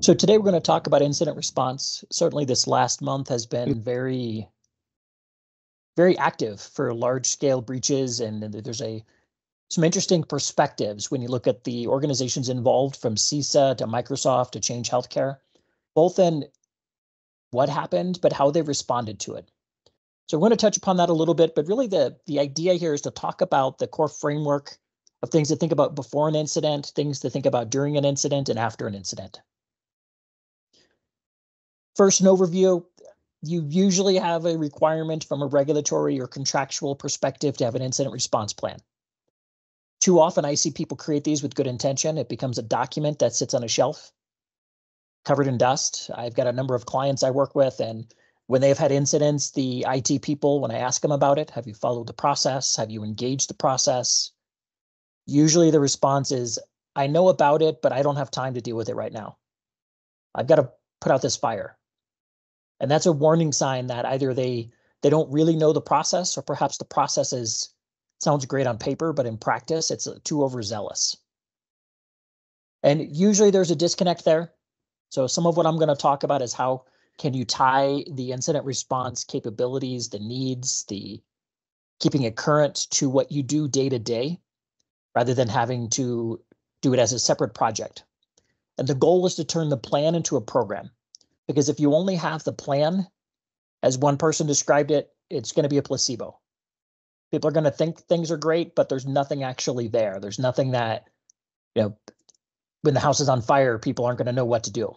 So today we're going to talk about incident response. Certainly this last month has been very, very active for large-scale breaches, and there's some interesting perspectives when you look at the organizations involved, from CISA to Microsoft to Change Healthcare, both in what happened, but how they responded to it. So we're going to touch upon that a little bit, but really the idea here is to talk about the core framework of things to think about before an incident, things to think about during an incident, and after an incident. First, an overview. You usually have a requirement from a regulatory or contractual perspective to have an incident response plan. Too often I see people create these with good intention. It becomes a document that sits on a shelf, covered in dust. I've got a number of clients I work with, and when they've had incidents, the IT people, when I ask them about it, have you followed the process? Have you engaged the process? Usually the response is, I know about it, but I don't have time to deal with it right now. I've got to put out this fire. And that's a warning sign that either they don't really know the process, or perhaps the process sounds great on paper, but in practice, it's too overzealous. And usually there's a disconnect there. So some of what I'm going to talk about is how can you tie the incident response capabilities, the needs, the keeping it current to what you do day to day, rather than having to do it as a separate project. And the goal is to turn the plan into a program. Because if you only have the plan, as one person described it, it's going to be a placebo. People are going to think things are great, but there's nothing actually there. There's nothing that, when the house is on fire, people aren't going to know what to do.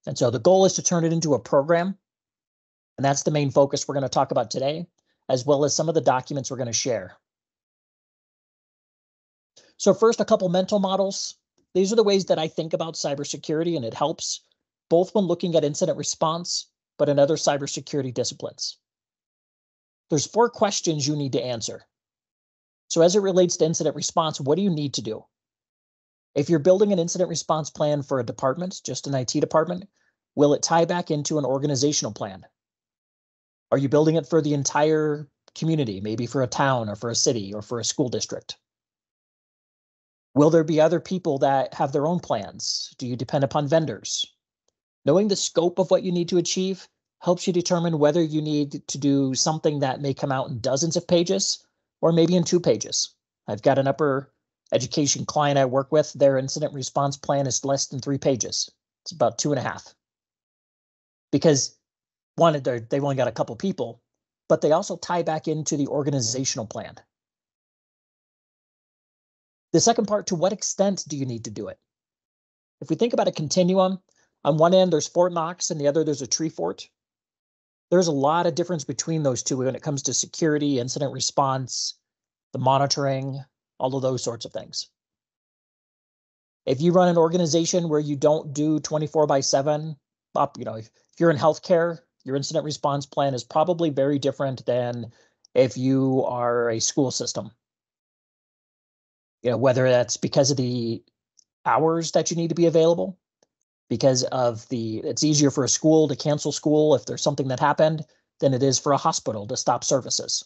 And so the goal is to turn it into a program. And that's the main focus we're going to talk about today, as well as some of the documents we're going to share. So first, a couple mental models. These are the ways that I think about cybersecurity, and it helps both when looking at incident response, but in other cybersecurity disciplines. There's 4 questions you need to answer. So as it relates to incident response, what do you need to do? If you're building an incident response plan for a department, just an IT department, will it tie back into an organizational plan? Are you building it for the entire community, maybe for a town or for a city or for a school district? Will there be other people that have their own plans? Do you depend upon vendors? Knowing the scope of what you need to achieve helps you determine whether you need to do something that may come out in dozens of pages or maybe in 2 pages. I've got an upper education client I work with. Their incident response plan is less than 3 pages. It's about 2.5. Because one, they've only got a couple people, but they also tie back into the organizational plan. The second part, to what extent do you need to do it? If we think about a continuum, on one end, there's Fort Knox, and the other, there's a tree fort. There's a lot of difference between those two when it comes to security, incident response, the monitoring, all of those sorts of things. If you run an organization where you don't do 24/7, if you're in healthcare, your incident response plan is probably very different than if you are a school system. Whether that's because of the hours that you need to be available, because of it's easier for a school to cancel school if there's something that happened than it is for a hospital to stop services.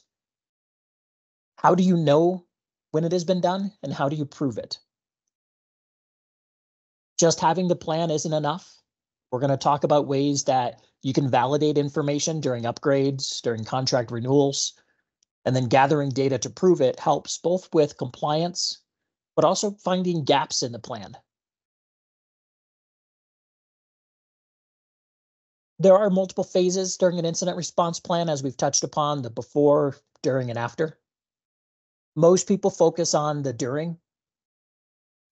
How do you know when it has been done, and how do you prove it? Just having the plan isn't enough. We're going to talk about ways that you can validate information during upgrades, during contract renewals, and then gathering data to prove it helps both with compliance, but also finding gaps in the plan. There are multiple phases during an incident response plan, as we've touched upon, the before, during, and after. Most people focus on the during.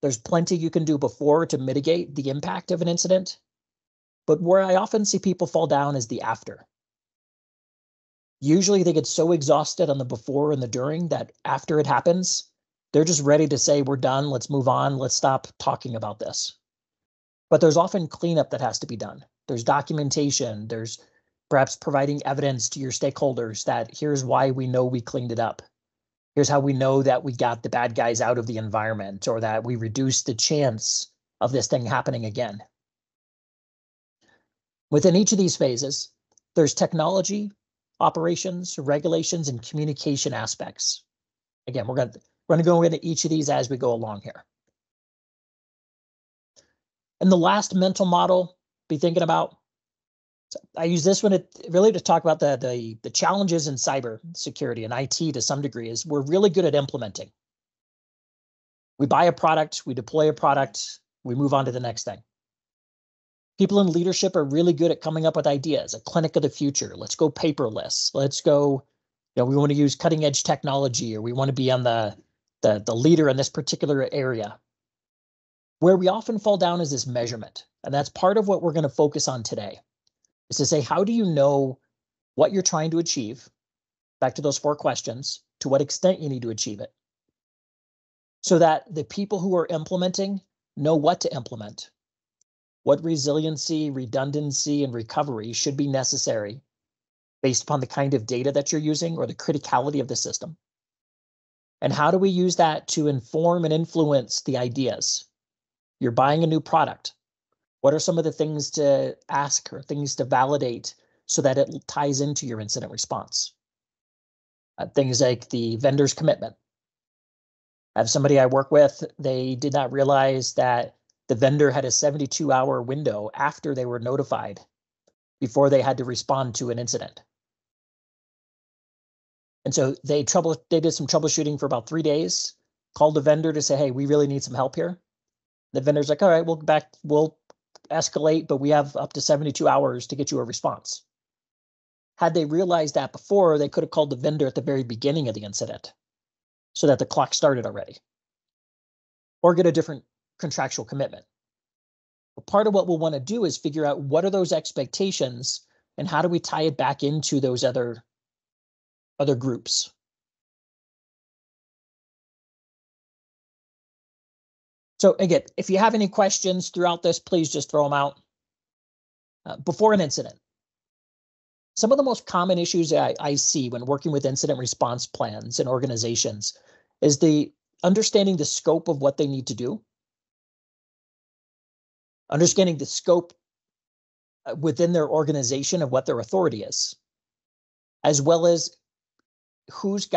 There's plenty you can do before to mitigate the impact of an incident, but where I often see people fall down is the after. Usually they get so exhausted on the before and the during that after it happens, they're just ready to say, we're done, let's move on, let's stop talking about this. But there's often cleanup that has to be done. There's documentation, there's perhaps providing evidence to your stakeholders that here's why we know we cleaned it up. Here's how we know that we got the bad guys out of the environment, or that we reduced the chance of this thing happening again. Within each of these phases, there's technology, operations, regulations, and communication aspects. Again, we're going to go into each of these as we go along here. And the last mental model be thinking about? So I use this one really to talk about the challenges in cybersecurity and IT to some degree is we're really good at implementing. We buy a product, we deploy a product, we move on to the next thing. People in leadership are really good at coming up with ideas, a clinic of the future. Let's go paperless. Let's go, we want to use cutting edge technology, or we want to be on the leader in this particular area. Where we often fall down is this measurement. And that's part of what we're going to focus on today, is to say, how do you know what you're trying to achieve? Back to those 4 questions, to what extent you need to achieve it, so that the people who are implementing know what to implement, what resiliency, redundancy, and recovery should be necessary based upon the kind of data that you're using or the criticality of the system. And how do we use that to inform and influence the ideas? You're buying a new product. What are some of the things to ask or things to validate so that it ties into your incident response? Things like the vendor's commitment. I have somebody I work with, they did not realize that the vendor had a 72-hour window after they were notified before they had to respond to an incident. And so they did some troubleshooting for about 3 days, called the vendor to say, hey, we really need some help here. The vendor's like, all right, we'll escalate, but we have up to 72 hours to get you a response. Had they realized that before, they could have called the vendor at the very beginning of the incident so that the clock started already, or get a different contractual commitment. But part of what we'll want to do is figure out what are those expectations and how do we tie it back into those other groups. So again, if you have any questions throughout this, please just throw them out. Before an incident, some of the most common issues I see when working with incident response plans in organizations is the understanding the scope of what they need to do, understanding the scope within their organization of what their authority is, as well as who's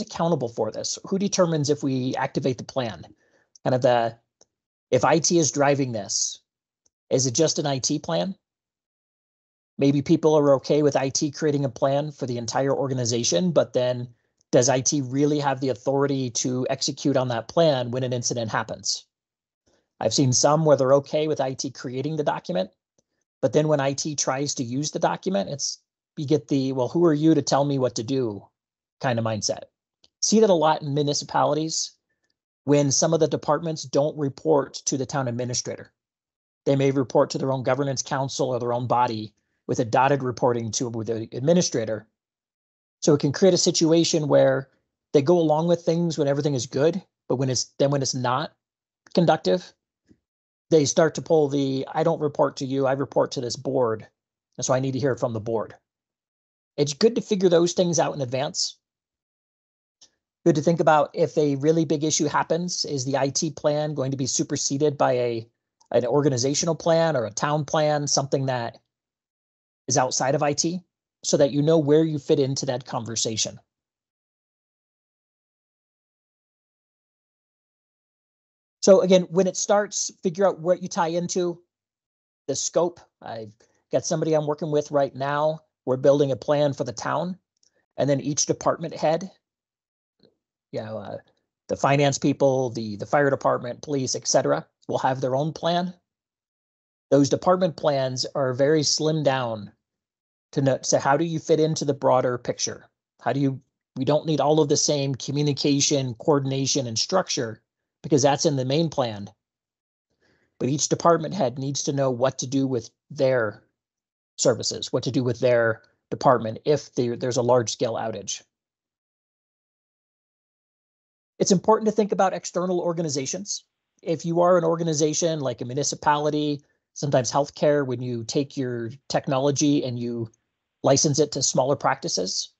accountable for this, who determines if we activate the plan, kind of if IT is driving this, is it just an IT plan? Maybe people are okay with IT creating a plan for the entire organization, but then does IT really have the authority to execute on that plan when an incident happens? I've seen some where they're okay with IT creating the document, but then when IT tries to use the document, you get the, well, who are you to tell me what to do kind of mindset. See that a lot in municipalities when some of the departments don't report to the town administrator. They may report to their own governance council or their own body with a dotted reporting to the administrator. So it can create a situation where they go along with things when everything is good, but when it's not conductive, they start to pull I don't report to you, I report to this board. And so I need to hear it from the board. It's good to figure those things out in advance. Good to think about if a really big issue happens, is the IT plan going to be superseded by an organizational plan or a town plan, something that is outside of IT, so that you know where you fit into that conversation. So again, when it starts, figure out what you tie into, the scope. I've got somebody I'm working with right now. We're building a plan for the town, and then each department head, the finance people, the fire department, police, etc., will have their own plan. Those department plans are very slimmed down to know, so how do you fit into the broader picture? We don't need all of the same communication, coordination, and structure, because that's in the main plan. But each department head needs to know what to do with their services, what to do with their department if there's a large-scale outage. It's important to think about external organizations. If you are an organization like a municipality, sometimes healthcare, when you take your technology and you license it to smaller practices,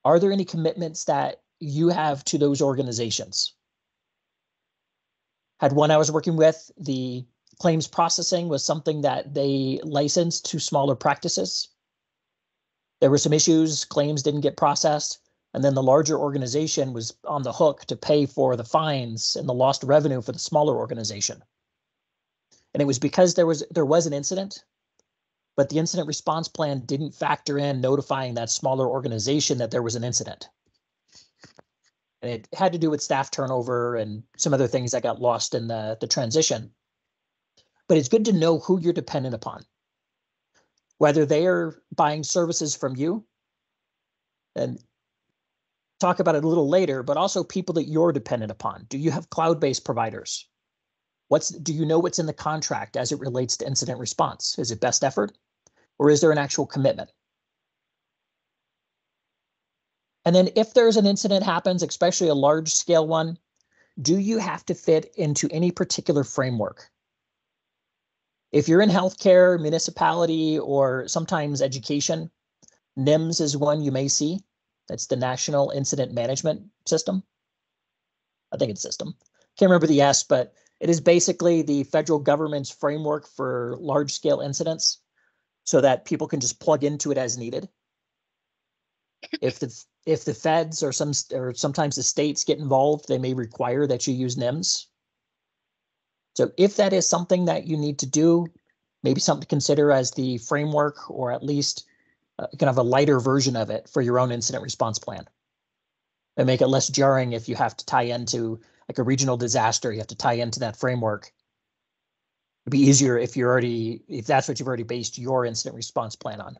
are there any commitments that you have to those organizations? Had one I was working with, the claims processing was something that they licensed to smaller practices. There were some issues, claims didn't get processed, and then the larger organization was on the hook to pay for the fines and the lost revenue for the smaller organization. And it was because there was an incident, but the incident response plan didn't factor in notifying that smaller organization that there was an incident. And it had to do with staff turnover and some other things that got lost in the transition. But it's good to know who you're dependent upon, whether they are buying services from you, and talk about it a little later, but also people that you're dependent upon. Do you have cloud-based providers? Do you know what's in the contract as it relates to incident response? Is it best effort, or is there an actual commitment? And then if there's an incident happens, especially a large scale one, do you have to fit into any particular framework? If you're in healthcare, municipality, or sometimes education, NIMS is one you may see. That's the National Incident Management System. I think it's system. Can't remember the S, but it is basically the federal government's framework for large scale incidents so that people can just plug into it as needed. If the feds or sometimes the states get involved, they may require that you use NIMS. So if that is something that you need to do, maybe something to consider as the framework, or at least kind of a lighter version of it for your own incident response plan. And make it less jarring if you have to tie into like a regional disaster, you have to tie into that framework. It'd be easier if that's what you've already based your incident response plan on.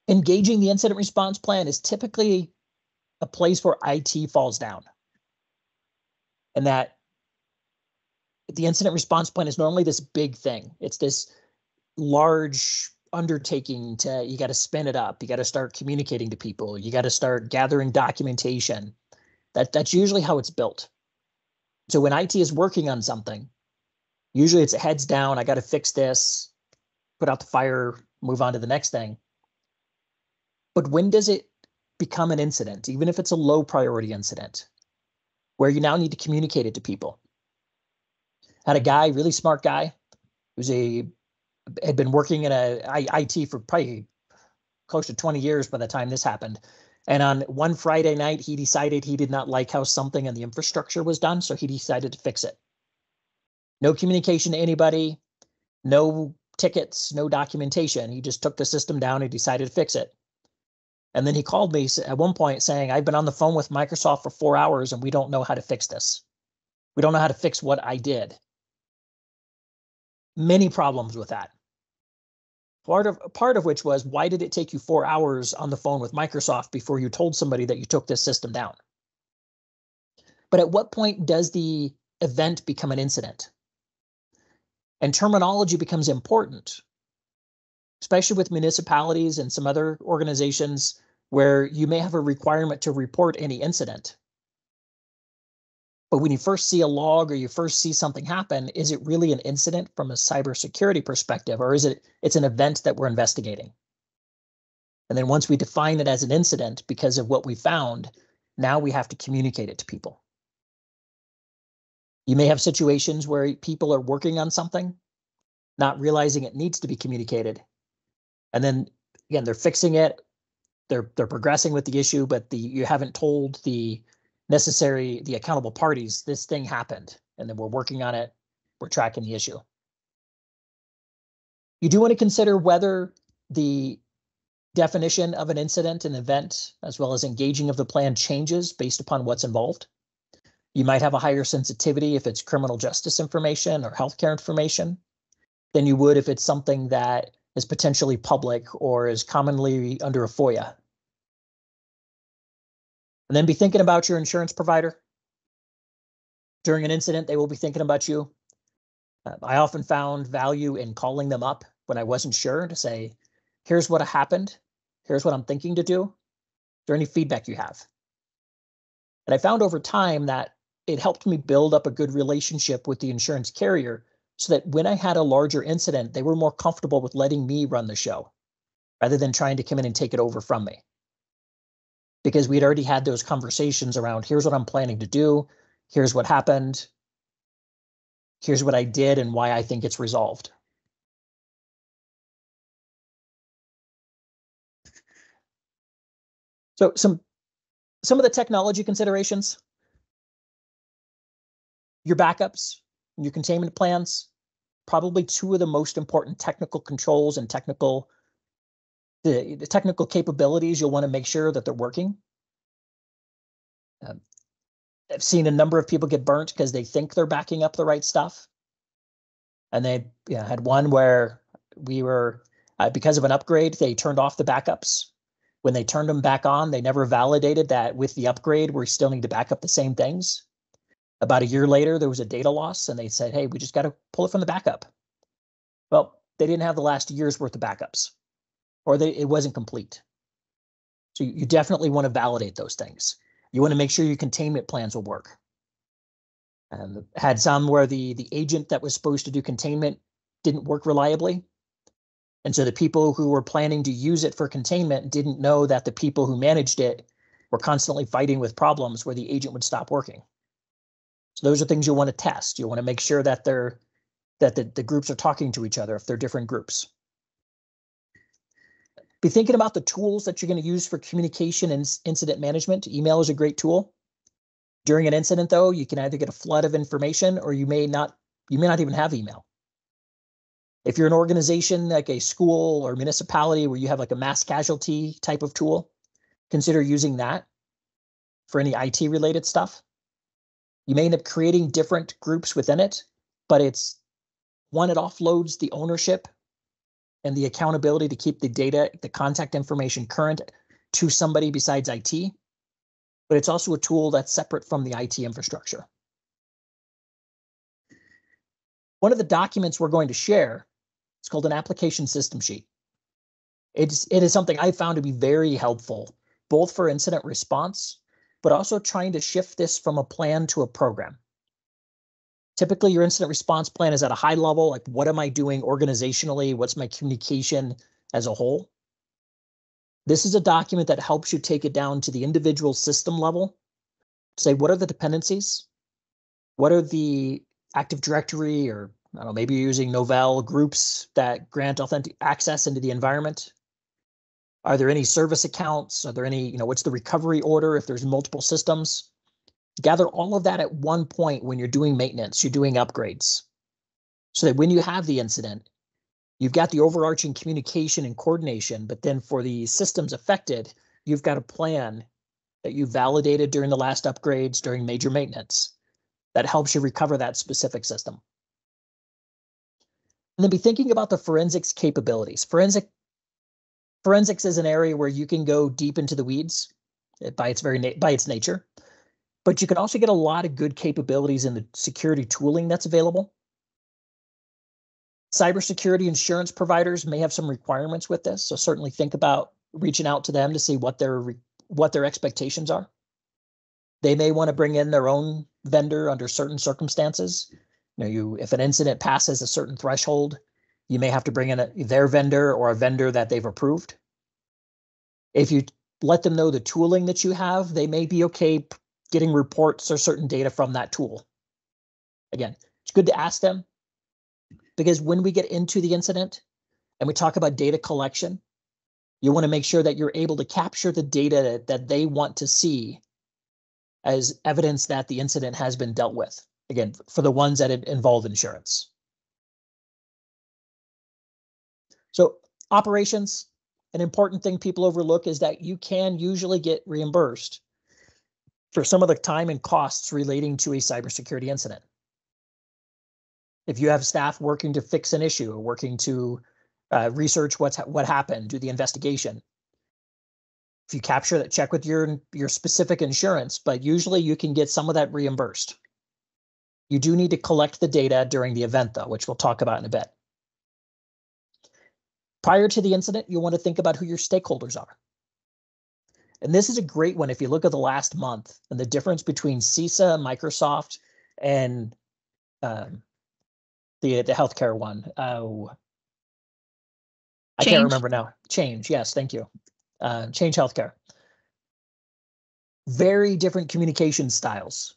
Engaging the incident response plan is typically a place where IT falls down. And that the incident response plan is normally this big thing. It's this large undertaking you got to spin it up. You got to start communicating to people. You got to start gathering documentation. That's usually how it's built. So when IT is working on something, usually it's heads down. I got to fix this, put out the fire, move on to the next thing. But when does it become an incident, even if it's a low priority incident, where you now need to communicate it to people? Had a guy, really smart guy, had been working in IT for probably close to 20 years by the time this happened. And on one Friday night, he decided he did not like how something in the infrastructure was done, so he decided to fix it. No communication to anybody, no tickets, no documentation. He just took the system down and decided to fix it. And then he called me at one point saying, I've been on the phone with Microsoft for 4 hours and we don't know how to fix this. We don't know how to fix what I did. Many problems with that. Part of which was, why did it take you 4 hours on the phone with Microsoft before you told somebody that you took this system down? But at what point does the event become an incident? And terminology becomes important, especially with municipalities and some other organizations where you may have a requirement to report any incident. But when you first see a log or you first see something happen, is it really an incident from a cybersecurity perspective, or it's an event that we're investigating? And then once we define it as an incident because of what we found, now we have to communicate it to people. You may have situations where people are working on something, not realizing it needs to be communicated. And then again, they're fixing it, they're progressing with the issue, but you haven't told the accountable parties this thing happened, and then we're working on it, we're tracking the issue. You do want to consider whether the definition of an incident, an event, as well as engaging of the plan changes based upon what's involved. You might have a higher sensitivity if it's criminal justice information or healthcare information than you would if it's something that is potentially public or is commonly under a FOIA. And then be thinking about your insurance provider. During an incident, they will be thinking about you. I often found value in calling them up when I wasn't sure to say, here's what happened. Here's what I'm thinking to do. Is there any feedback you have? And I found over time that it helped me build up a good relationship with the insurance carrier so that when I had a larger incident, they were more comfortable with letting me run the show rather than trying to come in and take it over from me. Because we'd already had those conversations around, here's what I'm planning to do, here's what happened, here's what I did and why I think it's resolved. So some of the technology considerations. Your backups, your containment plans, probably two of the most important technical controls and the technical capabilities you'll want to make sure that they're working. I've seen a number of people get burnt because they think they're backing up the right stuff. And they had one where we were, because of an upgrade, they turned off the backups. When they turned them back on, they never validated that with the upgrade, we still need to back up the same things. About a year later, there was a data loss, and they said, hey, we just got to pull it from the backup. Well, they didn't have the last year's worth of backups, or it wasn't complete. So you definitely want to validate those things. You want to make sure your containment plans will work. Had some where the agent that was supposed to do containment didn't work reliably. And so the people who were planning to use it for containment didn't know that the people who managed it were constantly fighting with problems where the agent would stop working. So those are things you want to test. You want to make sure that the groups are talking to each other if they're different groups. Be thinking about the tools that you're going to use for communication and incident management. Email is a great tool. During an incident, though, you can either get a flood of information or you may not even have email. If you're an organization like a school or municipality where you have like a mass casualty type of tool, consider using that for any IT related stuff. You may end up creating different groups within it, but it offloads the ownership and the accountability to keep the data, the contact information current to somebody besides IT. But it's also a tool that's separate from the IT infrastructure. One of the documents we're going to share is called an application system sheet. It is something I found to be very helpful, both for incident response, but also trying to shift this from a plan to a program. Typically, your incident response plan is at a high level, like what am I doing organizationally? What's my communication as a whole? This is a document that helps you take it down to the individual system level. Say, what are the dependencies? What are the Active Directory, or I don't know, maybe you're using Novell groups that grant authentic access into the environment? Are there any service accounts? Are there any, what's the recovery order if there's multiple systems? Gather all of that at one point when you're doing maintenance, you're doing upgrades, so that when you have the incident, you've got the overarching communication and coordination, but then for the systems affected, you've got a plan that you validated during the last upgrades, during major maintenance, that helps you recover that specific system. And then be thinking about the forensics capabilities. Forensics is an area where you can go deep into the weeds by its nature, but you can also get a lot of good capabilities in the security tooling that's available. Cybersecurity insurance providers may have some requirements with this, so certainly think about reaching out to them to see what their expectations are. They may want to bring in their own vendor under certain circumstances. If an incident passes a certain threshold, you may have to bring in their vendor or a vendor that they've approved. If you let them know the tooling that you have, they may be okay getting reports or certain data from that tool. Again, it's good to ask them, because when we get into the incident and we talk about data collection, you want to make sure that you're able to capture the data that they want to see as evidence that the incident has been dealt with. Again, for the ones that involve insurance. So operations, an important thing people overlook is that you can usually get reimbursed for some of the time and costs relating to a cybersecurity incident. If you have staff working to fix an issue or working to research what happened, do the investigation. If you capture that, check with your specific insurance, but usually you can get some of that reimbursed. You do need to collect the data during the event, though, which we'll talk about in a bit. Prior to the incident, you want to think about who your stakeholders are. And this is a great one if you look at the last month and the difference between CISA, Microsoft, and the healthcare one. I can't remember now. Change, yes, thank you. Change Healthcare. Very different communication styles.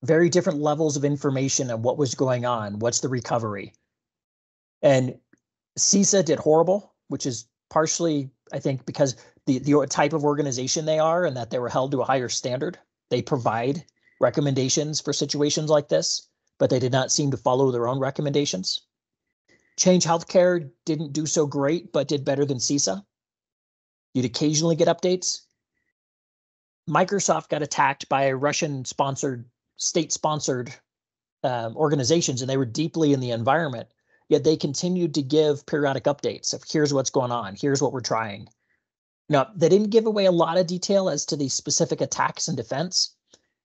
Very different levels of information on what was going on. What's the recovery? And CISA did horrible, which is partially, I think, because the type of organization they are and that they were held to a higher standard. They provide recommendations for situations like this, but they did not seem to follow their own recommendations. Change Healthcare didn't do so great, but did better than CISA. You'd occasionally get updates. Microsoft got attacked by a Russian-sponsored, state-sponsored organizations, and they were deeply in the environment, yet they continued to give periodic updates of here's what's going on, here's what we're trying. Now, they didn't give away a lot of detail as to the specific attacks and defense,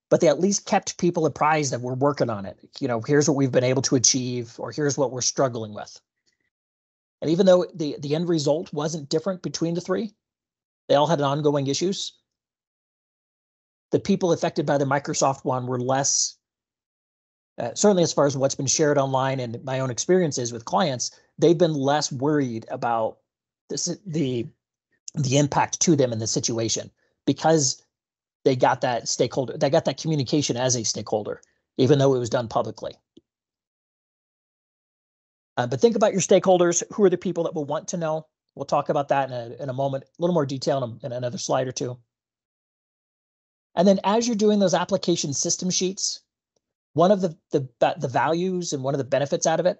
but they at least kept people apprised that we're working on it. Here's what we've been able to achieve, or here's what we're struggling with. And even though the end result wasn't different between the three, they all had ongoing issues. The people affected by the Microsoft one were less, certainly as far as what's been shared online and my own experiences with clients, they've been less worried about the impact to them in the situation because they got that communication as a stakeholder, even though it was done publicly. But think about your stakeholders. Who are the people that will want to know? We'll talk about that in a moment, a little more detail in another slide or two. And then as you're doing those application system sheets, one of the values and one of the benefits out of it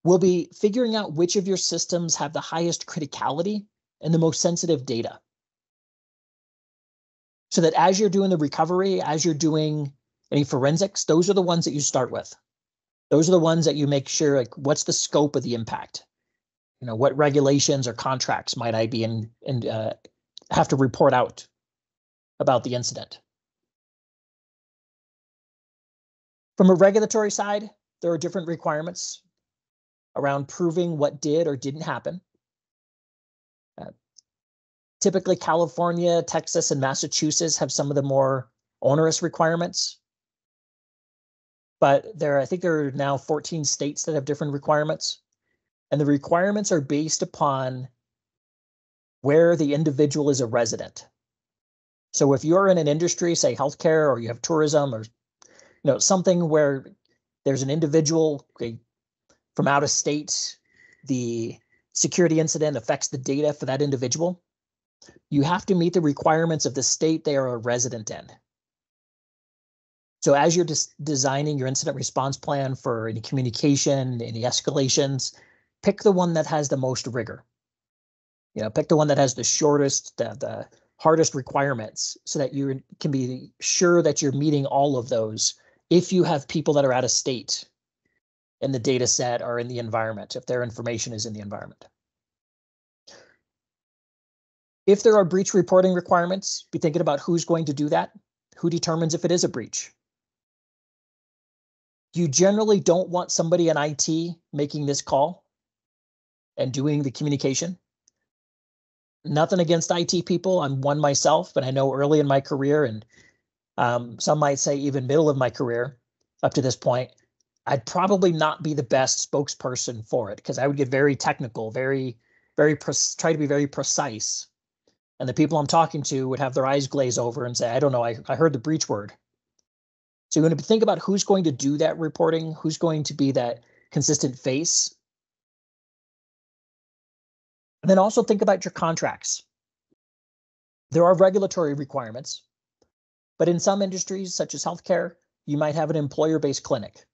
will be figuring out which of your systems have the highest criticality and the most sensitive data. So that as you're doing the recovery, as you're doing any forensics, those are the ones that you start with. Those are the ones that you make sure, like, what's the scope of the impact? What regulations or contracts might I be in and have to report out about the incident? From a regulatory side, there are different requirements around proving what did or didn't happen. Typically, California, Texas, and Massachusetts have some of the more onerous requirements. But I think there are now 14 states that have different requirements. And the requirements are based upon where the individual is a resident. So if you're in an industry, say healthcare, or you have tourism, or something where there's an individual from out of state, the security incident affects the data for that individual, you have to meet the requirements of the state they are a resident in. So as you're designing your incident response plan for any communication, any escalations, pick the one that has the most rigor. Pick the one that has the shortest, the hardest requirements, so that you can be sure that you're meeting all of those if you have people that are out of state in the data set or in the environment, if their information is in the environment. If there are breach reporting requirements, be thinking about who's going to do that, who determines if it is a breach. You generally don't want somebody in IT making this call and doing the communication. Nothing against IT people. I'm one myself, but I know early in my career, and some might say even middle of my career up to this point, I'd probably not be the best spokesperson for it because I would get very technical, try to be very precise. And the people I'm talking to would have their eyes glaze over and say, I don't know, I heard the breach word. So you're going to think about who's going to do that reporting, who's going to be that consistent face. And then also think about your contracts. There are regulatory requirements, but in some industries, such as healthcare, you might have an employer-based clinic.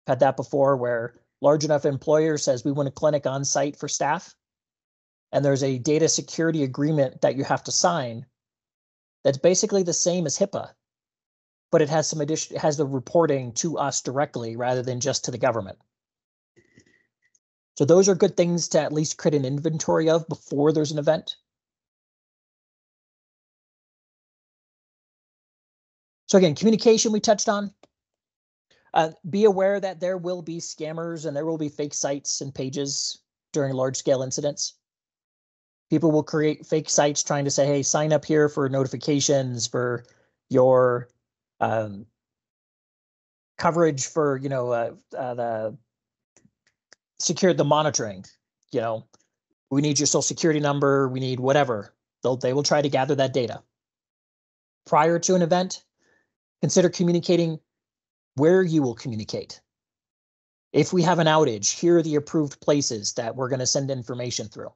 I've had that before, where large enough employer says we want a clinic on site for staff, and there's a data security agreement that you have to sign that's basically the same as HIPAA, but it has it has the reporting to us directly rather than just to the government. So those are good things to at least create an inventory of before there's an event. So again, communication we touched on. Be aware that there will be scammers and there will be fake sites and pages during large-scale incidents. People will create fake sites trying to say, hey, sign up here for notifications for your coverage for, the monitoring. We need your social security number. We need whatever. They will try to gather that data. Prior to an event, consider communicating where you will communicate. If we have an outage, here are the approved places that we're going to send information through.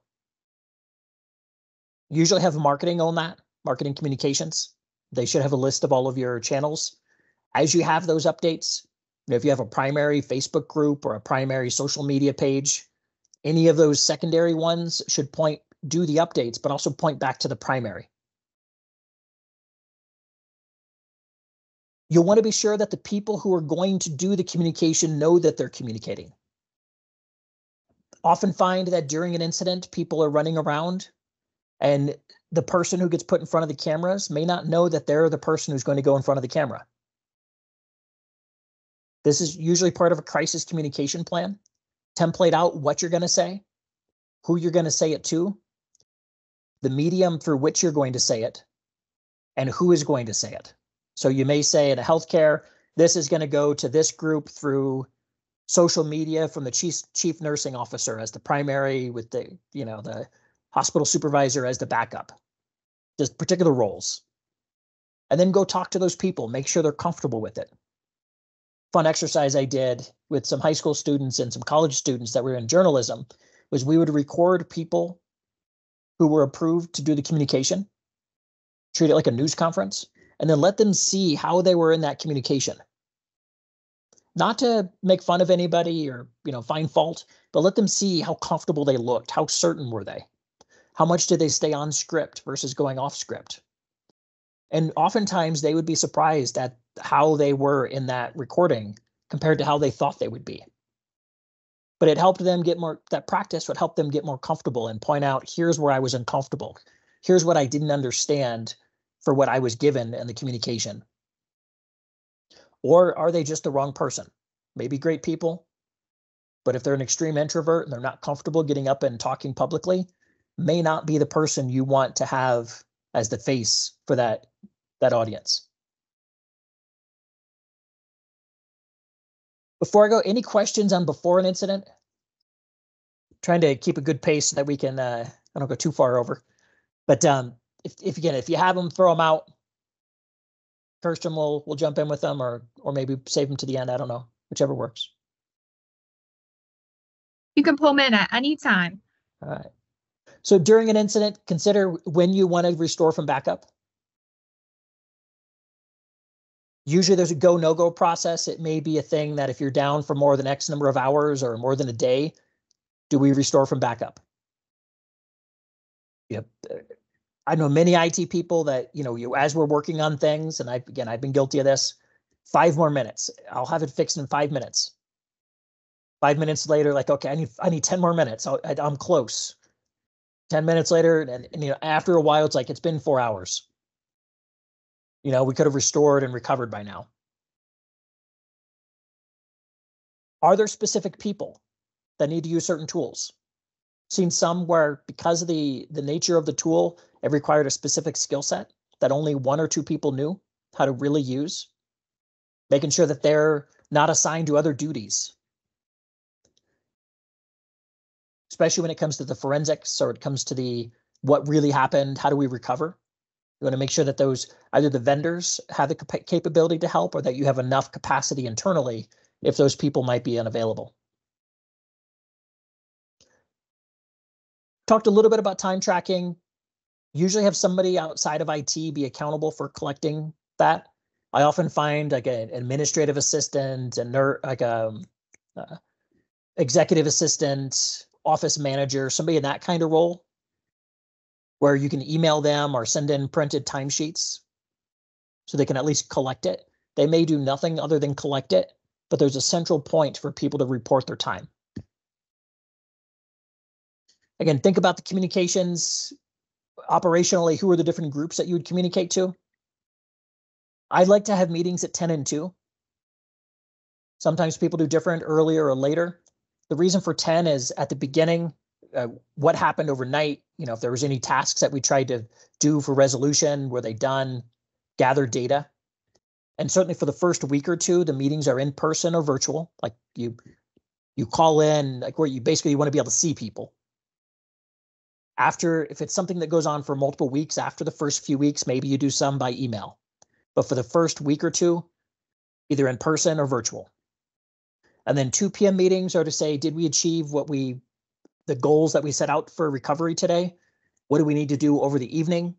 Usually have marketing on that, marketing communications. They should have a list of all of your channels. As you have those updates, if you have a primary Facebook group or a primary social media page, any of those secondary ones should do the updates, but also point back to the primary. You'll want to be sure that the people who are going to do the communication know that they're communicating. Often find that during an incident, people are running around, and the person who gets put in front of the cameras may not know that they're the person who's going to go in front of the camera. This is usually part of a crisis communication plan. Template out what you're going to say, who you're going to say it to, the medium through which you're going to say it, and who is going to say it. So you may say in a healthcare, this is going to go to this group through social media from the chief nursing officer as the primary, with the hospital supervisor as the backup. Just particular roles. And then go talk to those people, make sure they're comfortable with it. Fun exercise I did with some high school students and some college students that were in journalism was we would record people who were approved to do the communication, treat it like a news conference, and then let them see how they were in that communication. Not to make fun of anybody or find fault, but let them see how comfortable they looked, how certain were they, how much did they stay on script versus going off script. And oftentimes they would be surprised at how they were in that recording compared to how they thought they would be. But it helped them get more, that practice would help them get more comfortable and point out, here's where I was uncomfortable. Here's what I didn't understand for what I was given in the communication. Or are they just the wrong person? Maybe great people, but if they're an extreme introvert and they're not comfortable getting up and talking publicly, may not be the person you want to have as the face for that audience. Before I go, any questions on before an incident? Trying to keep a good pace so that we can, I don't go too far over. But if you have them, throw them out. Kirsten will jump in with them, or maybe save them to the end. I don't know, whichever works. You can pull them in at any time. All right. So during an incident, consider when you want to restore from backup. Usually there's a go, no-go process. It may be a thing that if you're down for more than X number of hours or more than a day, do we restore from backup? Yep. I know many IT people that, as we're working on things, and I've been guilty of this, 5 more minutes. I'll have it fixed in 5 minutes. 5 minutes later, like, okay, I need 10 more minutes. I'm close. 10 minutes later, and after a while, it's like, it's been 4 hours. We could have restored and recovered by now. Are there specific people that need to use certain tools? Seen some where, because of the nature of the tool, it required a specific skill set that only 1 or 2 people knew how to really use, making sure that they're not assigned to other duties. Especially when it comes to the forensics, or it comes to what really happened, how do we recover? You want to make sure that either the vendors have the capability to help, or that you have enough capacity internally if those people might be unavailable. Talked a little bit about time tracking. Usually have somebody outside of IT be accountable for collecting that. I often find like an administrative assistant, executive assistant, office manager, somebody in that kind of role, where you can email them or send in printed timesheets so they can at least collect it. They may do nothing other than collect it, but there's a central point for people to report their time. Again, think about the communications operationally. Who are the different groups that you would communicate to? I'd like to have meetings at 10 and 2. Sometimes people do different, earlier or later. The reason for 10 is at the beginning, what happened overnight, if there was any tasks that we tried to do for resolution, were they done, gather data. And certainly for the first week or 2, the meetings are in person or virtual. Like you call in, like where you want to be able to see people. After, if it's something that goes on for multiple weeks, after the first few weeks, maybe you do some by email. But for the first week or 2, either in person or virtual. And then 2 p.m. meetings are to say, did we achieve the goals that we set out for recovery today? What do we need to do over the evening?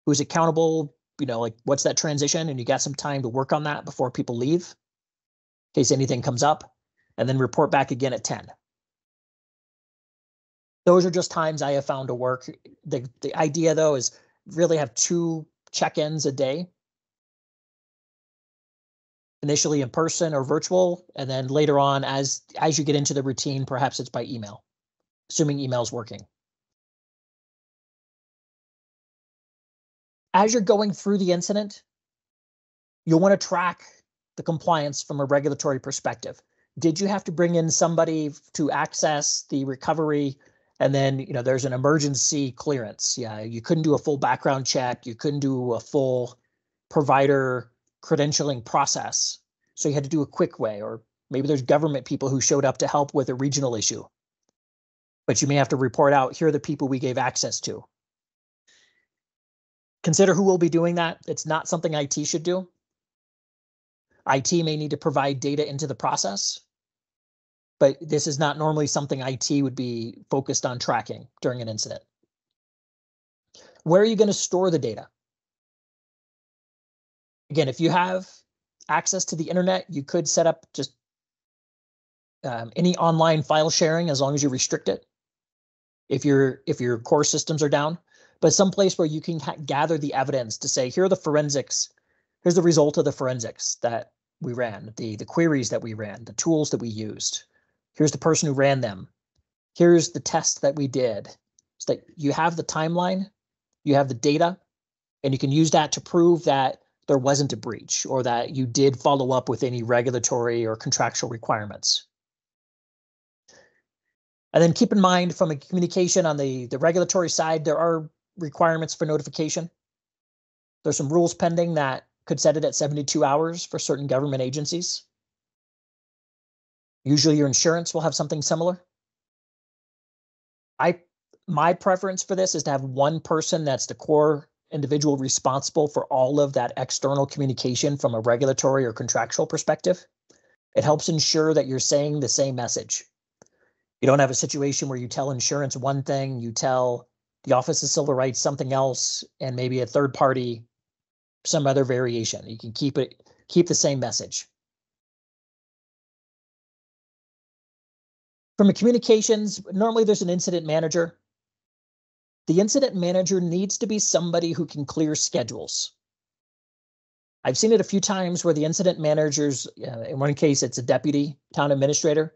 Who's accountable? like what's that transition, and you got some time to work on that before people leave, in case anything comes up, and then report back again at 10. Those are just times I have found to work. The idea, though, is really have 2 check-ins a day. Initially in person or virtual, and then later on, as you get into the routine, perhaps it's by email, assuming email's working. As you're going through the incident, you'll want to track the compliance from a regulatory perspective. Did you have to bring in somebody to access the recovery? And then, there's an emergency clearance. Yeah, you couldn't do a full background check. You couldn't do a full provider credentialing process. So you had to do a quick way, or maybe there's government people who showed up to help with a regional issue. But you may have to report out, here are the people we gave access to. Consider who will be doing that. It's not something IT should do. IT may need to provide data into the process, but this is not normally something IT would be focused on tracking during an incident. Where are you going to store the data? Again, if you have access to the internet, you could set up just any online file sharing, as long as you restrict it, if your core systems are down. But someplace where you can gather the evidence to say, here are the forensics, here's the result of the forensics that we ran, the queries that we ran, the tools that we used. Here's the person who ran them. Here's the test that we did. So that you have the timeline, you have the data, and you can use that to prove that there wasn't a breach, or that you did follow up with any regulatory or contractual requirements. And then keep in mind, from a communication on the regulatory side, there are requirements for notification. There's some rules pending that could set it at 72 hours for certain government agencies. Usually your insurance will have something similar. My preference for this is to have one person that's the core individual responsible for all of that external communication from a regulatory or contractual perspective. It helps ensure that you're saying the same message. You don't have a situation where you tell insurance one thing, you tell the Office of Civil Rights something else, and maybe a third party some other variation. You can keep the same message. From a communications, normally there's an incident manager. The incident manager needs to be somebody who can clear schedules. I've seen it a few times where the incident managers, in one case, it's a deputy town administrator.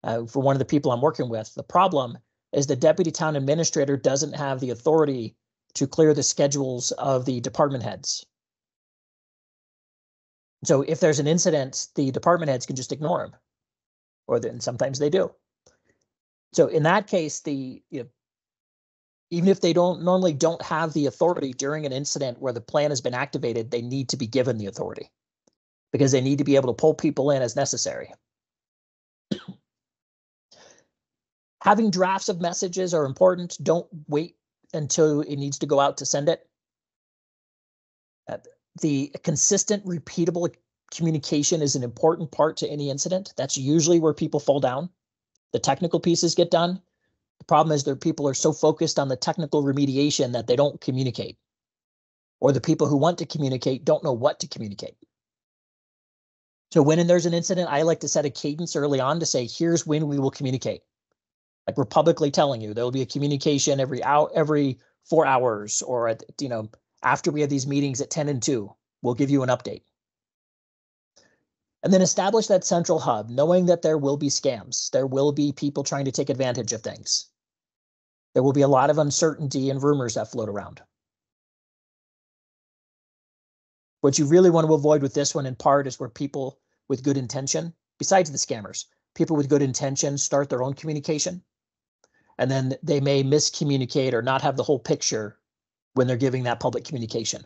For one of the people I'm working with, the problem is the deputy town administrator doesn't have the authority to clear the schedules of the department heads. So if there's an incident, the department heads can just ignore them, or then sometimes they do. So in that case, even if they normally don't have the authority during an incident where the plan has been activated, they need to be given the authority, because they need to be able to pull people in as necessary. Having drafts of messages are important. Don't wait until it needs to go out to send it. The consistent, repeatable communication is an important part to any incident. That's usually where people fall down. The technical pieces get done. The problem is that people are so focused on the technical remediation that they don't communicate. Or the people who want to communicate don't know what to communicate. So when there's an incident, I like to set a cadence early on to say, here's when we will communicate. Like we're publicly telling you, there will be a communication every 4 hours, or at, after we have these meetings at 10 and 2, we'll give you an update. And then establish that central hub, knowing that there will be scams. There will be people trying to take advantage of things. There will be a lot of uncertainty and rumors that float around. What you really want to avoid with this one in part is where people with good intention, besides the scammers, people with good intention start their own communication. And then they may miscommunicate or not have the whole picture when they're giving that public communication.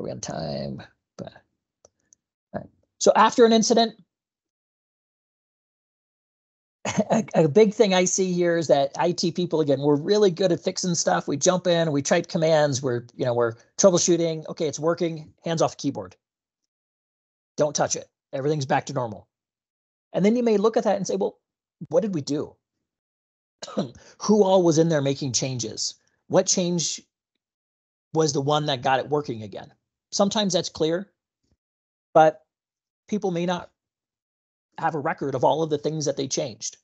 Are we on time? Right. So after an incident, a big thing I see here is that IT people, again, we're really good at fixing stuff. We jump in, we type commands, we're troubleshooting. Okay, it's working, hands off the keyboard. Don't touch it. Everything's back to normal. And then you may look at that and say, well, what did we do? Who all was in there making changes? what change was the one that got it working again? Sometimes that's clear, but people may not have a record of all of the things that they changed.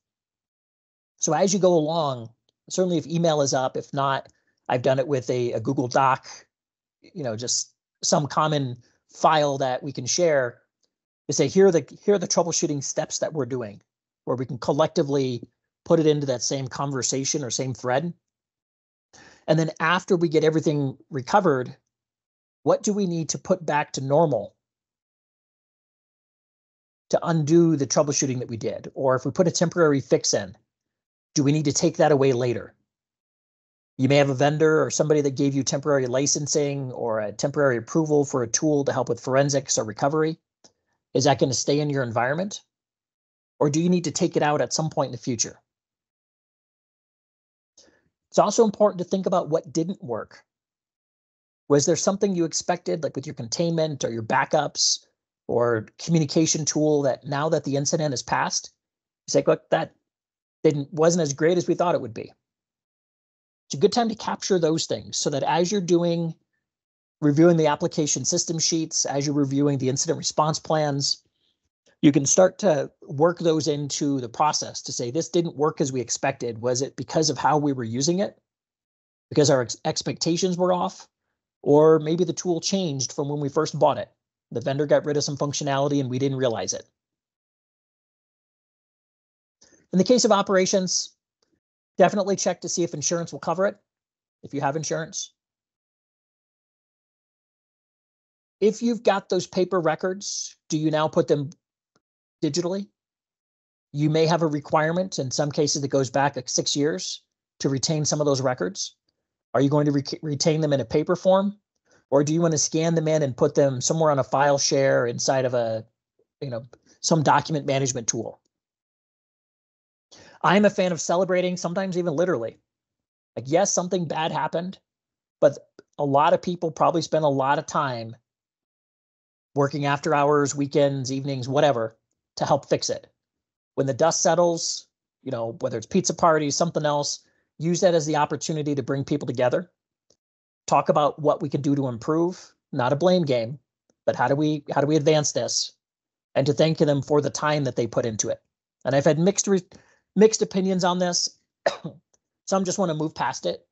So as you go along, certainly if email is up, if not, I've done it with a Google Doc, just some common file that we can share to say, here are the troubleshooting steps that we're doing, where we can collectively put it into that same conversation or same thread. And then after we get everything recovered, what do we need to put back to normal to undo the troubleshooting that we did? Or if we put a temporary fix in, do we need to take that away later? You may have a vendor or somebody that gave you temporary licensing or a temporary approval for a tool to help with forensics or recovery. Is that going to stay in your environment? Or do you need to take it out at some point in the future? It's also important to think about what didn't work. Was there something you expected, like with your containment or your backups or communication tool, that now that the incident has passed, you say, look, that wasn't as great as we thought it would be. It's a good time to capture those things so that as you're reviewing the application system sheets, as you're reviewing the incident response plans, you can start to work those into the process to say, this didn't work as we expected. Was it because of how we were using it? Because our expectations were off? Or maybe the tool changed from when we first bought it. The vendor got rid of some functionality and we didn't realize it. In the case of operations, definitely check to see if insurance will cover it, if you have insurance. If you've got those paper records, do you now put them digitally? You may have a requirement in some cases that goes back like 6 years to retain some of those records. Are you going to retain them in a paper form? Or do you want to scan them in and put them somewhere on a file share inside of some document management tool? I'm a fan of celebrating, sometimes even literally. Like, yes, something bad happened, but a lot of people probably spend a lot of time working after hours, weekends, evenings, whatever, to help fix it. When the dust settles, whether it's pizza parties, something else, use that as the opportunity to bring people together. Talk about what we can do to improve, not a blame game, but how do we advance this, and to thank them for the time that they put into it. And I've had mixed opinions on this. Some just want to move past it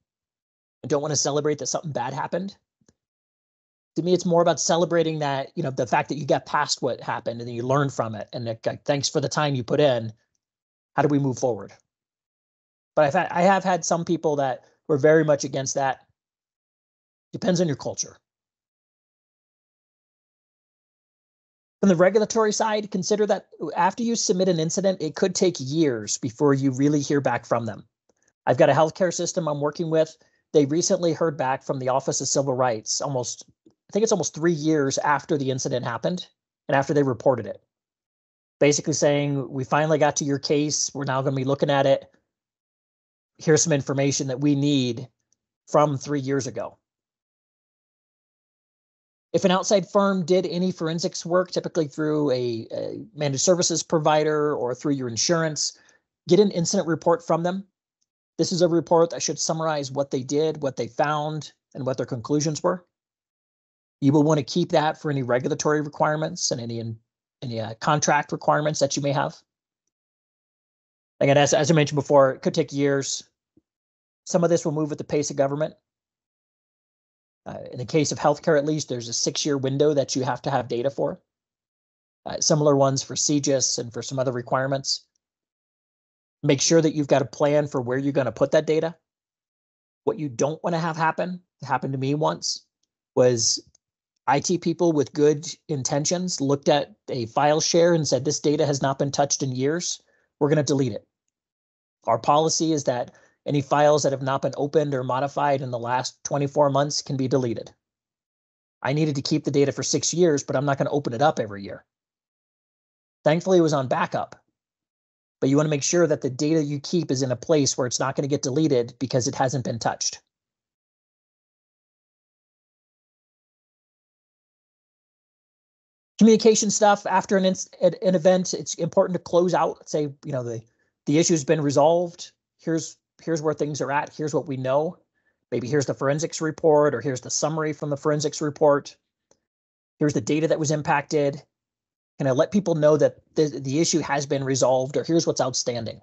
and don't want to celebrate that something bad happened. To me, it's more about celebrating that, the fact that you got past what happened and then you learned from it. And thanks for the time you put in. How do we move forward? But I have had some people that were very much against that. Depends on your culture. From the regulatory side, consider that after you submit an incident, it could take years before you really hear back from them. I've got a healthcare system I'm working with. They recently heard back from the Office of Civil Rights I think it's almost 3 years after the incident happened and after they reported it. Basically saying, we finally got to your case. We're now going to be looking at it. Here's some information that we need from 3 years ago. If an outside firm did any forensics work, typically through a managed services provider or through your insurance, get an incident report from them. This is a report that should summarize what they did, what they found, and what their conclusions were. You will want to keep that for any regulatory requirements and any contract requirements that you may have. Again, as I mentioned before, it could take years. Some of this will move with the pace of government. In the case of healthcare, at least, there's a 6-year window that you have to have data for. Similar ones for CGIS and for some other requirements. Make sure that you've got a plan for where you're going to put that data. What you don't want to have happen, it happened to me once, was IT people with good intentions looked at a file share and said, this data has not been touched in years. We're going to delete it. Our policy is that any files that have not been opened or modified in the last 24 months can be deleted. I needed to keep the data for 6 years, but I'm not going to open it up every year. Thankfully, it was on backup. But you want to make sure that the data you keep is in a place where it's not going to get deleted because it hasn't been touched. Communication stuff after an event, it's important to close out. Say, the issue's been resolved. Here's where things are at. Here's what we know. Maybe here's the forensics report, or here's the summary from the forensics report. Here's the data that was impacted. Can I let people know that the issue has been resolved, or here's what's outstanding?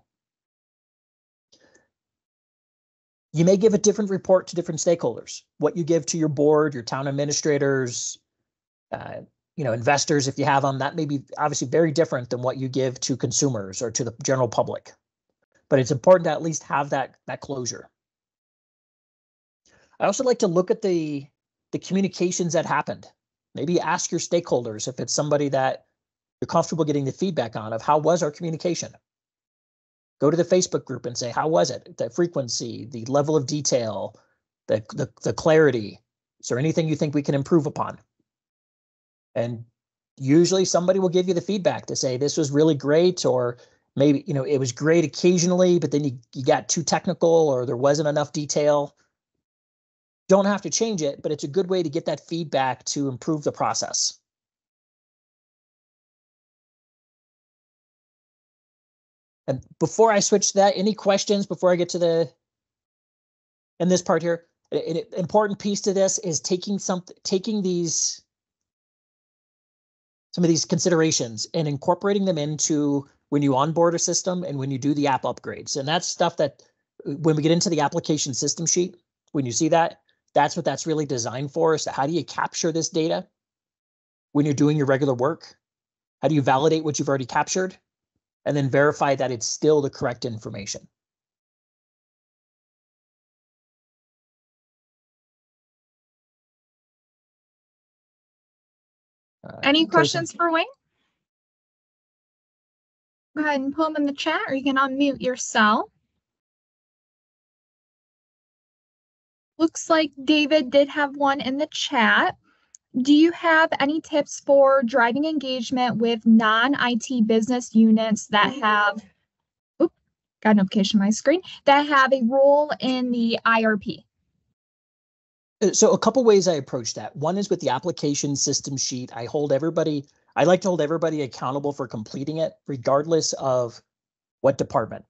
You may give a different report to different stakeholders. What you give to your board, your town administrators, investors, if you have them, that may be obviously very different than what you give to consumers or to the general public. But it's important to at least have that closure. I also like to look at the communications that happened. Maybe ask your stakeholders if it's somebody that you're comfortable getting the feedback on of how was our communication. Go to the Facebook group and say, how was it? The frequency, the level of detail, the clarity. Is there anything you think we can improve upon? And usually somebody will give you the feedback to say this was really great, or maybe it was great occasionally, but then you got too technical or there wasn't enough detail. Don't have to change it, but it's a good way to get that feedback to improve the process. And before I switch to that, any questions before I get to in this part here? An important piece to this is taking some of these considerations and incorporating them into when you onboard a system and when you do the app upgrades. And that's stuff that when we get into the application system sheet, when you see that, that's what that's really designed for. So how do you capture this data when you're doing your regular work? How do you validate what you've already captured and then verify that it's still the correct information? Any questions for Wayne? Go ahead and pull them in the chat, or you can unmute yourself. Looks like David did have one in the chat. Do you have any tips for driving engagement with non-IT business units that have, got a notification on my screen, that have a role in the IRP? So a couple ways I approach that. One is with the application system sheet. I like to hold everybody accountable for completing it, regardless of what department.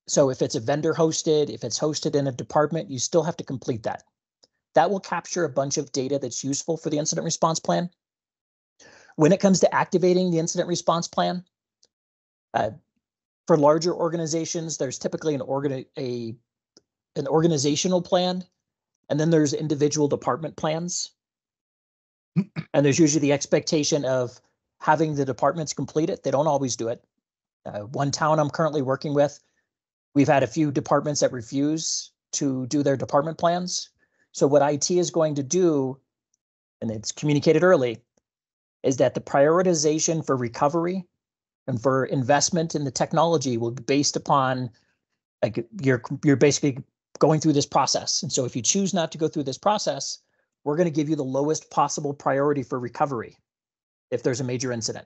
So if it's a vendor hosted, if it's hosted in a department, you still have to complete that. That will capture a bunch of data that's useful for the incident response plan. When it comes to activating the incident response plan, for larger organizations, there's typically an organizational plan, and then there's individual department plans. And there's usually the expectation of having the departments complete it. They don't always do it. One town I'm currently working with, we've had a few departments that refuse to do their department plans. So what IT is going to do, and it's communicated early, is that the prioritization for recovery and for investment in the technology will be based upon, like, you're basically going through this process. And so if you choose not to go through this process, we're going to give you the lowest possible priority for recovery if there's a major incident.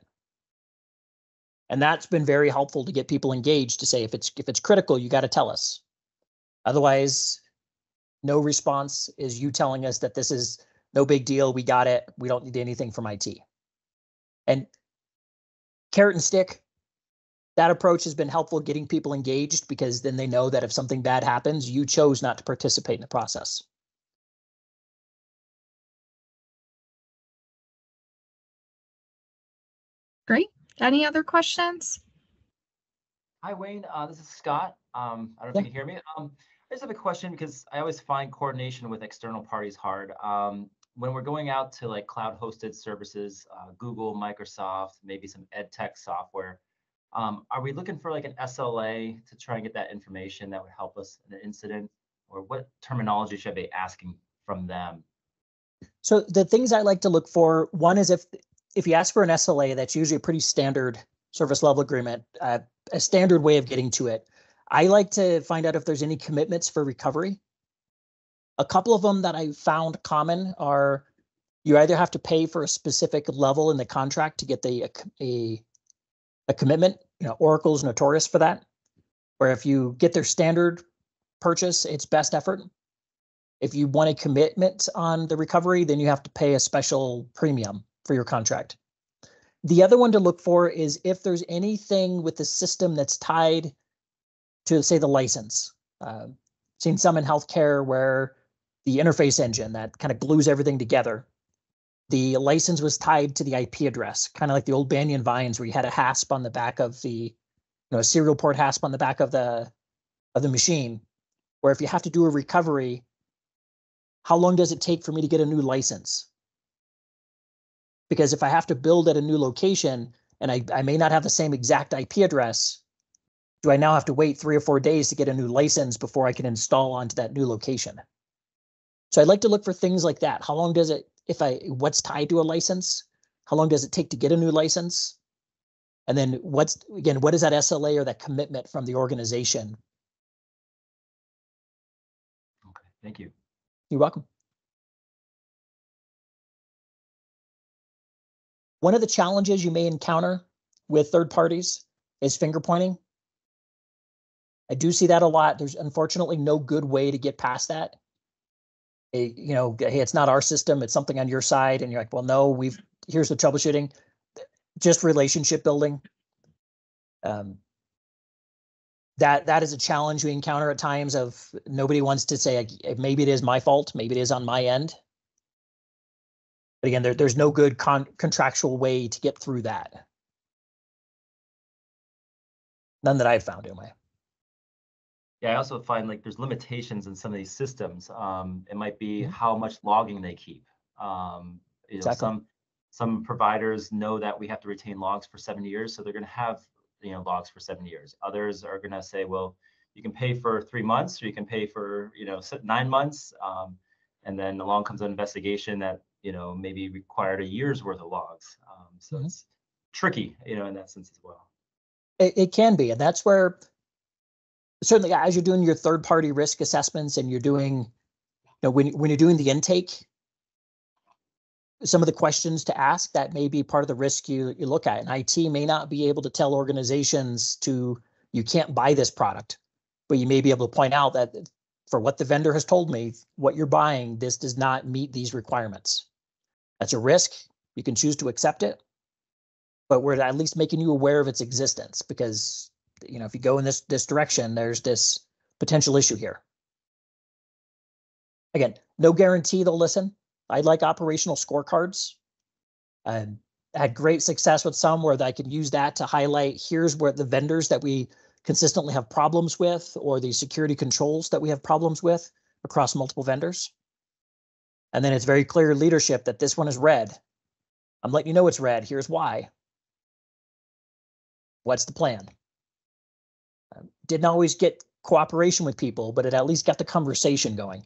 And that's been very helpful to get people engaged to say, if it's critical, you got to tell us. Otherwise, no response is you telling us that this is no big deal. We got it. We don't need anything from IT. And carrot and stick, that approach has been helpful getting people engaged, because then they know that if something bad happens, you chose not to participate in the process. Great. Any other questions? Hi, Wayne. This is Scott. I don't know if you can hear me. I just have a question, because I always find coordination with external parties hard. When we're going out to like cloud hosted services, Google, Microsoft, maybe some ed tech software, are we looking for like an SLA to try and get that information that would help us in an incident? Or what terminology should I be asking from them? So the things I like to look for, one is if you ask for an SLA, that's usually a pretty standard service level agreement, a standard way of getting to it. I like to find out if there's any commitments for recovery. A couple of them that I found common are, you either have to pay for a specific level in the contract to get a commitment. Oracle's notorious for that, where if you get their standard purchase, it's best effort. If you want a commitment on the recovery, then you have to pay a special premium for your contract. The other one to look for is if there's anything with the system that's tied to, say, the license. Seen some in healthcare where the interface engine that kind of glues everything together. The license was tied to the IP address, kind of like the old Banyan Vines, where you had a hasp on the back of the, a serial port hasp on the back of the machine, where if you have to do a recovery, how long does it take for me to get a new license? Because if I have to build at a new location and I may not have the same exact IP address, do I now have to wait 3 or 4 days to get a new license before I can install onto that new location? So I'd like to look for things like that. How long does it, what's tied to a license? How long does it take to get a new license? And then what is that SLA or that commitment from the organization? Okay, thank you. You're welcome. One of the challenges you may encounter with third parties is finger pointing. I do see that a lot. There's unfortunately no good way to get past that. Hey, it's not our system, it's something on your side. And you're like, well, no, here's the troubleshooting. Just relationship building. That is a challenge we encounter at times of nobody wants to say, maybe it is my fault, maybe it is on my end. But again, there's no good contractual way to get through that. None that I've found anyway. Yeah, I also find like there's limitations in some of these systems. It might be how much logging they keep. Exactly. Some providers know that we have to retain logs for 7 years, so they're going to have logs for 7 years. Others are going to say, well, you can pay for 3 months, or you can pay for 9 months, and then along comes an investigation that maybe required a year's worth of logs. So it's tricky, in that sense as well. It can be, and that's where certainly as you're doing your third-party risk assessments and you're doing, when you're doing the intake, some of the questions to ask that may be part of the risk you look at. And IT may not be able to tell organizations you can't buy this product, but you may be able to point out that for what the vendor has told me, what you're buying, this does not meet these requirements. That's a risk. You can choose to accept it, but we're at least making you aware of its existence because if you go in this direction, there's this potential issue here. Again, no guarantee they'll listen. I like operational scorecards. I had great success with some where I could use that to highlight here's where the vendors that we consistently have problems with or the security controls that we have problems with across multiple vendors. And then it's very clear leadership that this one is red. I'm letting you know it's red. Here's why. What's the plan? Didn't always get cooperation with people, but it at least got the conversation going.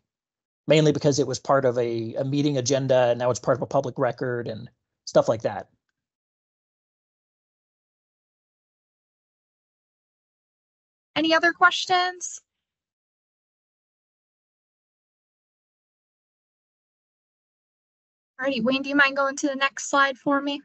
Mainly because it was part of a meeting agenda and now it's part of a public record and stuff like that. Any other questions? All righty, Wayne, do you mind going to the next slide for me?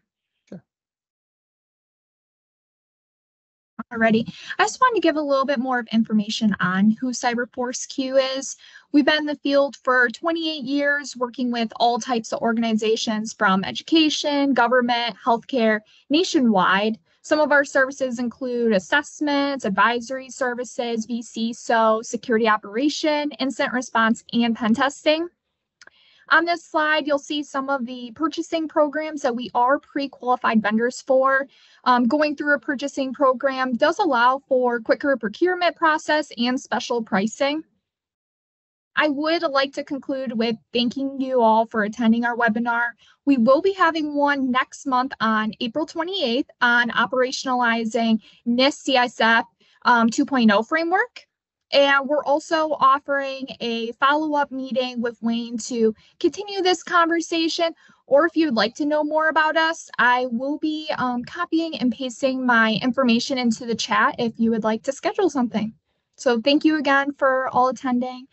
Alrighty. I just wanted to give a little bit more of information on who CyberForce Q is. We've been in the field for 28 years, working with all types of organizations from education, government, healthcare, nationwide. Some of our services include assessments, advisory services, vCISO, security operation, incident response, and pen testing. On this slide, you'll see some of the purchasing programs that we are pre-qualified vendors for. Going through a purchasing program does allow for quicker procurement process and special pricing. I would like to conclude with thanking you all for attending our webinar. We will be having one next month on April 28th on operationalizing NIST CISF 2.0 framework. And we're also offering a follow-up meeting with Wayne to continue this conversation. Or if you'd like to know more about us, I will be copying and pasting my information into the chat if you would like to schedule something. So thank you again for all attending.